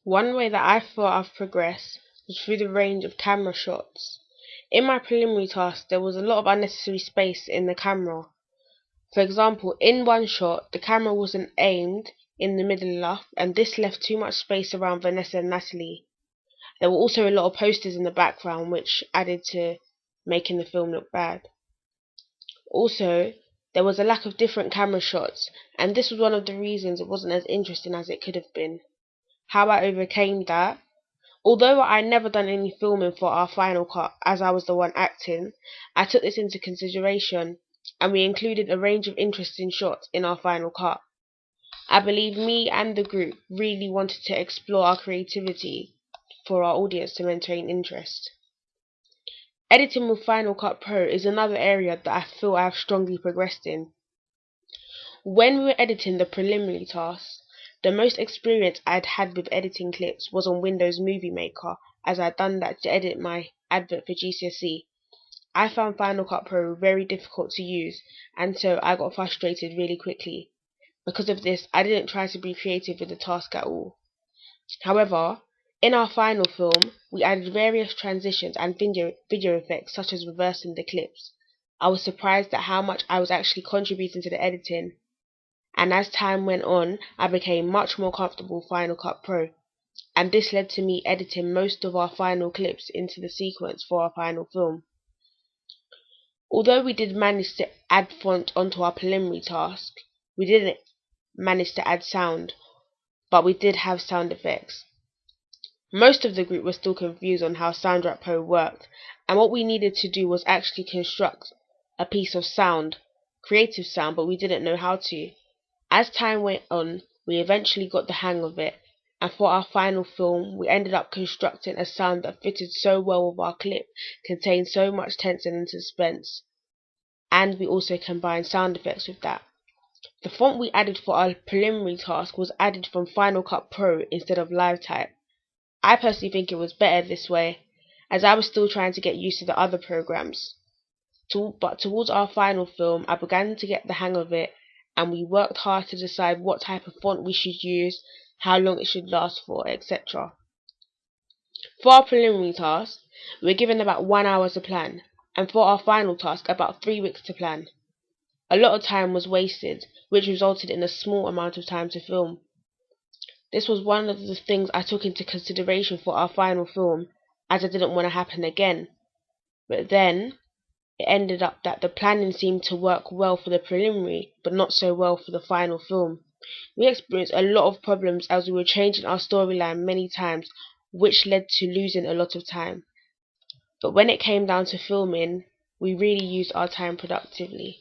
One way that I thought I've progressed was through the range of camera shots. In my preliminary task, there was a lot of unnecessary space in the camera. For example, in one shot, the camera wasn't aimed in the middle enough, and this left too much space around Vanessa and Natalie. There were also a lot of posters in the background, which added to making the film look bad. Also, there was a lack of different camera shots, and this was one of the reasons it wasn't as interesting as it could have been. How I overcame that: although I never done any filming for our final cut, as I was the one acting, I took this into consideration, and we included a range of interesting shots in our final cut. I believe me and the group really wanted to explore our creativity for our audience to maintain interest. Editing with Final Cut Pro is another area that I feel I have strongly progressed in. When we were editing the preliminary tasks, the most experience I'd had with editing clips was on Windows Movie Maker, as I'd done that to edit my advert for GCSE. I found Final Cut Pro very difficult to use, and so I got frustrated really quickly. Because of this, I didn't try to be creative with the task at all. However, in our final film, we added various transitions and video effects, such as reversing the clips. I was surprised at how much I was actually contributing to the editing, and as time went on, I became much more comfortable with Final Cut Pro, and this led to me editing most of our final clips into the sequence for our final film. Although we did manage to add font onto our preliminary task, we didn't manage to add sound, but we did have sound effects. Most of the group was still confused on how SoundTrack Pro worked, and what we needed to do was actually construct a piece of sound, creative sound, but we didn't know how to. As time went on, we eventually got the hang of it, and for our final film, we ended up constructing a sound that fitted so well with our clip, contained so much tension and suspense, and we also combined sound effects with that. The font we added for our preliminary task was added from Final Cut Pro instead of LiveType. I personally think it was better this way, as I was still trying to get used to the other programs. But towards our final film, I began to get the hang of it, and we worked hard to decide what type of font we should use, how long it should last for, etc. For our preliminary task, we were given about 1 hour to plan, and for our final task, about 3 weeks to plan. A lot of time was wasted, which resulted in a small amount of time to film. This was one of the things I took into consideration for our final film, as I didn't want to happen again. But then, it ended up that the planning seemed to work well for the preliminary, but not so well for the final film. We experienced a lot of problems as we were changing our storyline many times, which led to losing a lot of time. But when it came down to filming, we really used our time productively.